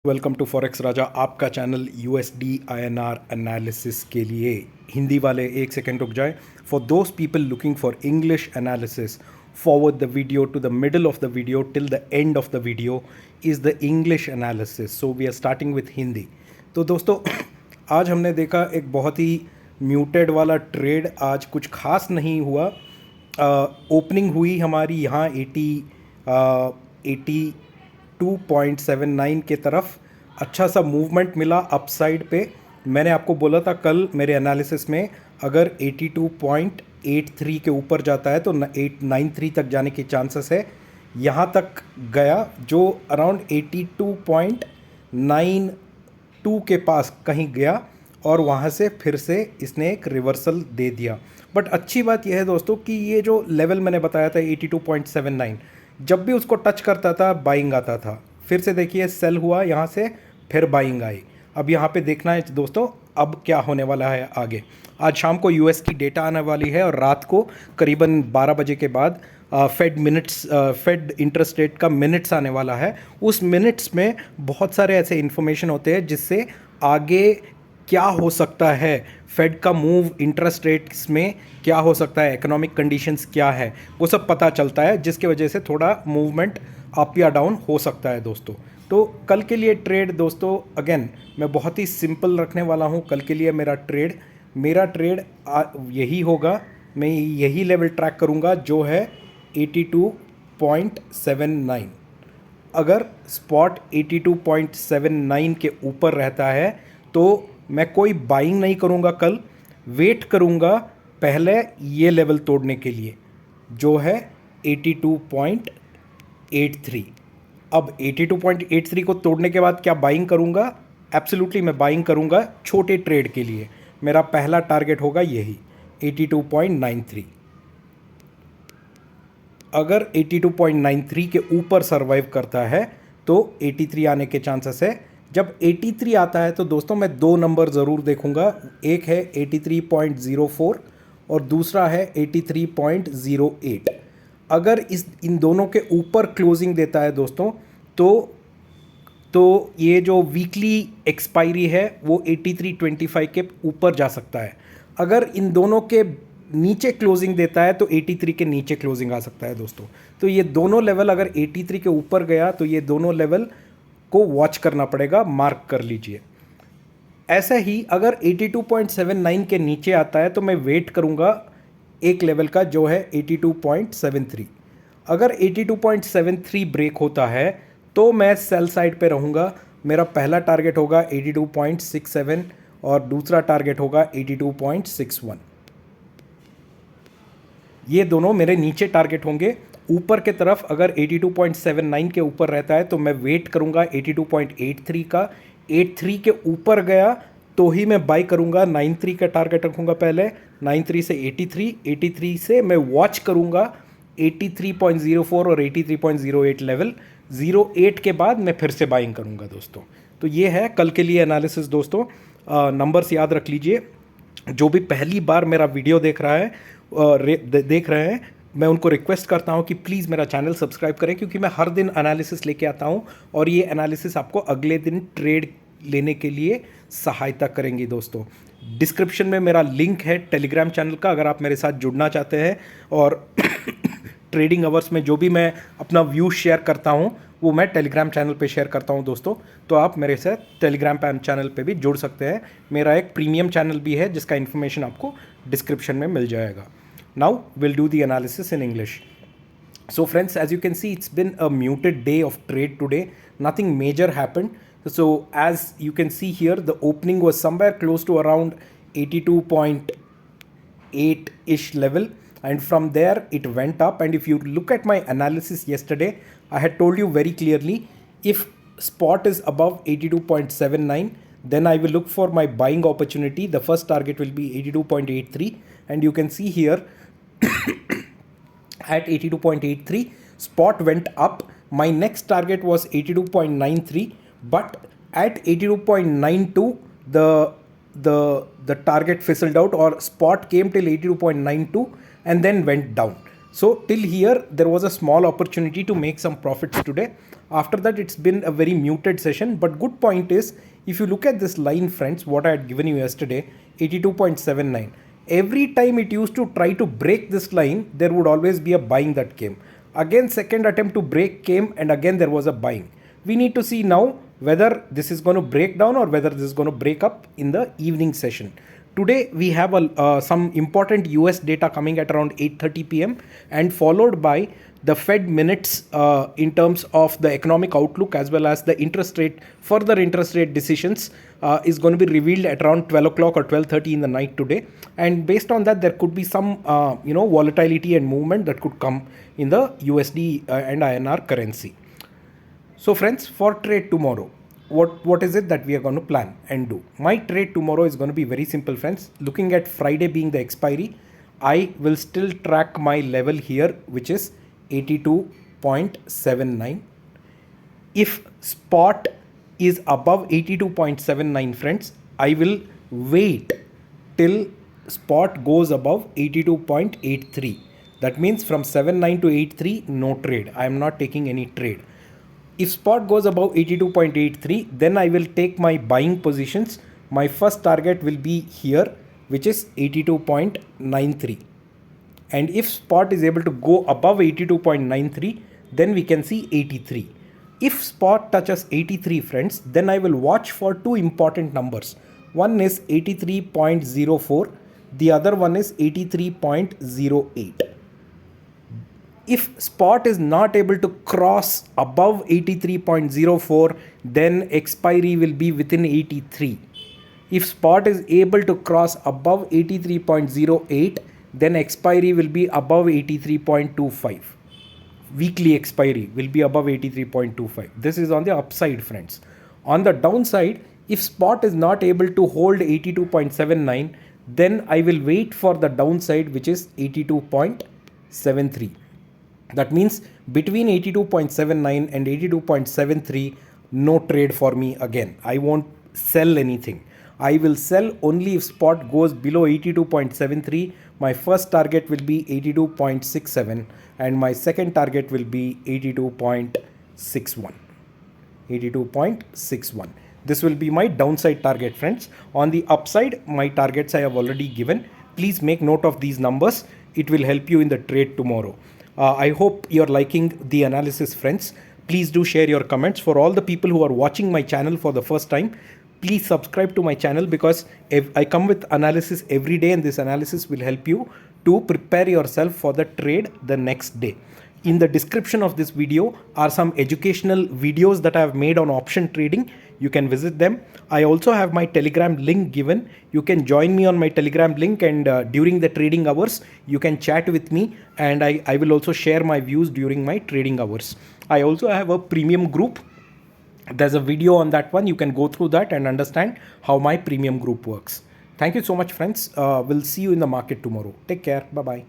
Welcome to forex राजा, आपका channel USD INR analysis के लिए। हिंदी वाले एक सेकेंड रुक जाए। For those people looking for English analysis, forward the video to the middle of the video till the end of the video is the English analysis. So we are starting with Hindi. तो दोस्तों, आज हमने देखा एक बहुत ही muted वाला trade. आज कुछ खास नहीं हुआ। ओपनिंग हुई हमारी यहाँ 82.79 के तरफ। अच्छा सा मूवमेंट मिला अपसाइड पे। मैंने आपको बोला था कल मेरे एनालिसिस में, अगर 82.83 के ऊपर जाता है तो 893 तक जाने के चांसेस है। यहाँ तक गया, जो अराउंड 82.92 के पास कहीं गया और वहाँ से फिर से इसने एक रिवर्सल दे दिया। बट अच्छी बात यह है दोस्तों कि ये जो लेवल मैंने बताया था 82.79, जब भी उसको टच करता था बाइंग आता था। फिर से देखिए सेल हुआ यहाँ से, फिर बाइंग आई। अब यहाँ पे देखना है दोस्तों अब क्या होने वाला है आगे। आज शाम को यूएस की डेटा आने वाली है और रात को करीबन 12 बजे के बाद फेड इंटरेस्ट रेट का मिनट्स आने वाला है। उस मिनट्स में बहुत सारे ऐसे इन्फॉर्मेशन होते हैं जिससे आगे क्या हो सकता है, फेड का मूव इंटरेस्ट रेट्स में क्या हो सकता है, इकोनॉमिक कंडीशंस क्या है, वो सब पता चलता है, जिसके वजह से थोड़ा मूवमेंट अप या डाउन हो सकता है दोस्तों। तो कल के लिए ट्रेड दोस्तों, अगेन मैं बहुत ही सिंपल रखने वाला हूँ। कल के लिए मेरा ट्रेड यही होगा। मैं यही लेवल ट्रैक करूँगा जो है 82.79। अगर स्पॉट 82.79 के ऊपर रहता है तो मैं कोई बाइंग नहीं करूँगा, कल वेट करूँगा पहले ये लेवल तोड़ने के लिए जो है 82.83। अब 82.83 को तोड़ने के बाद क्या बाइंग करूँगा? एब्सोल्युटली मैं बाइंग करूँगा छोटे ट्रेड के लिए। मेरा पहला टारगेट होगा यही 82.93। अगर 82.93 के ऊपर सर्वाइव करता है तो 83 आने के चांसेस है। जब 83 आता है तो दोस्तों मैं दो नंबर ज़रूर देखूंगा, एक है 83.04 और दूसरा है 83.08। अगर इन दोनों के ऊपर क्लोजिंग देता है दोस्तों तो ये जो वीकली एक्सपायरी है वो 83.25 के ऊपर जा सकता है। अगर इन दोनों के नीचे क्लोजिंग देता है तो 83 के नीचे क्लोजिंग आ सकता है दोस्तों। तो ये दोनों लेवल अगर 83 के ऊपर गया तो ये दोनों लेवल को वॉच करना पड़ेगा, मार्क कर लीजिए। ऐसे ही अगर 82.79 के नीचे आता है तो मैं वेट करूंगा एक लेवल का जो है 82.73। अगर 82.73 ब्रेक होता है तो मैं सेल साइड पे रहूंगा। मेरा पहला टारगेट होगा 82.67 और दूसरा टारगेट होगा 82.61। ये दोनों मेरे नीचे टारगेट होंगे। ऊपर के तरफ अगर 82.79 के ऊपर रहता है तो मैं वेट करूंगा 82.83 का। 83 के ऊपर गया तो ही मैं बाई करूंगा। 93 का टारगेट रखूंगा पहले, 93 से 83 से मैं वॉच करूंगा 83.04 और 83.08 लेवल। 08 के बाद मैं फिर से बाइंग करूंगा दोस्तों। तो ये है कल के लिए एनालिसिस दोस्तों। नंबर्स याद रख लीजिए। जो भी पहली बार मेरा वीडियो देख रहे हैं, मैं उनको रिक्वेस्ट करता हूं कि प्लीज़ मेरा चैनल सब्सक्राइब करें, क्योंकि मैं हर दिन एनालिसिस लेके आता हूं और ये एनालिसिस आपको अगले दिन ट्रेड लेने के लिए सहायता करेंगी दोस्तों। डिस्क्रिप्शन में मेरा लिंक है टेलीग्राम चैनल का, अगर आप मेरे साथ जुड़ना चाहते हैं। और ट्रेडिंग आवर्स में जो भी मैं अपना व्यू शेयर करता हूं वो मैं टेलीग्राम चैनल पे शेयर करता हूं दोस्तों। तो आप मेरे साथ टेलीग्राम चैनल पे भी जुड़ सकते हैं। मेरा एक प्रीमियम चैनल भी है जिसका इन्फॉर्मेशन आपको डिस्क्रिप्शन में मिल जाएगा। Now we'll do the analysis in English. So friends, as you can see, it's been a muted day of trade today. Nothing major happened. So as you can see here, the opening was somewhere close to around 82.8-ish level. And from there, it went up. And if you look at my analysis yesterday, I had told you very clearly, if spot is above 82.79, then I will look for my buying opportunity. The first target will be 82.83. And you can see here, at 82.83 spot went up. My next target was 82.93, but at 82.92 the target fizzled out, or spot came till 82.92 and then went down. So till here, there was a small opportunity to make some profits today. After that, it's been a very muted session. But good point is, if you look at this line, friends, what I had given you yesterday, 82.79. Every time it used to try to break this line, there would always be a buying that came. Again, second attempt to break came, and again there was a buying. We need to see now whether this is going to break down or whether this is going to break up in the evening session. Today we have some important US data coming at around 8:30 p.m. and followed by the Fed minutes in terms of the economic outlook as well as the further interest rate decisions is going to be revealed at around 12 o'clock or 12:30 in the night today. And based on that, there could be some volatility and movement that could come in the USD and INR currency. So friends, for trade tomorrow, what is it that we are going to plan and do? My trade tomorrow is going to be very simple, friends. Looking at Friday being the expiry, I will still track my level here, which is 82.79. If spot is above 82.79, friends, I will wait till spot goes above 82.83. That means from 79 to 83, no trade. I am not taking any trade. If spot goes above 82.83, then I will take my buying positions. My first target will be here, which is 82.93. And if spot is able to go above 82.93, then we can see 83. If spot touches 83, friends, then I will watch for two important numbers. One is 83.04. The other one is 83.08. If spot is not able to cross above 83.04, then expiry will be within 83. If spot is able to cross above 83.08, then expiry will be above 83.25. Weekly expiry will be above 83.25. This is on the upside, friends. On the downside, if spot is not able to hold 82.79, then I will wait for the downside, which is 82.73. That means between 82.79 and 82.73, no trade for me again. I won't sell anything. I will sell only if spot goes below 82.73. My first target will be 82.67 and my second target will be 82.61. 82.61. This will be my downside target, friends. On the upside, my targets I have already given. Please make note of these numbers. It will help you in the trade tomorrow. I hope you're liking the analysis, friends. Please do share your comments. For all the people who are watching my channel for the first time, please subscribe to my channel, because I come with analysis every day, and this analysis will help you to prepare yourself for the trade the next day. In the description of this video are some educational videos that I have made on option trading. You can visit them. I also have my Telegram link given. You can join me on my Telegram link, and during the trading hours, you can chat with me, and I will also share my views during my trading hours. I also have a premium group. There's a video on that one. You can go through that and understand how my premium group works. Thank you so much, friends. We'll see you in the market tomorrow. Take care. Bye-bye.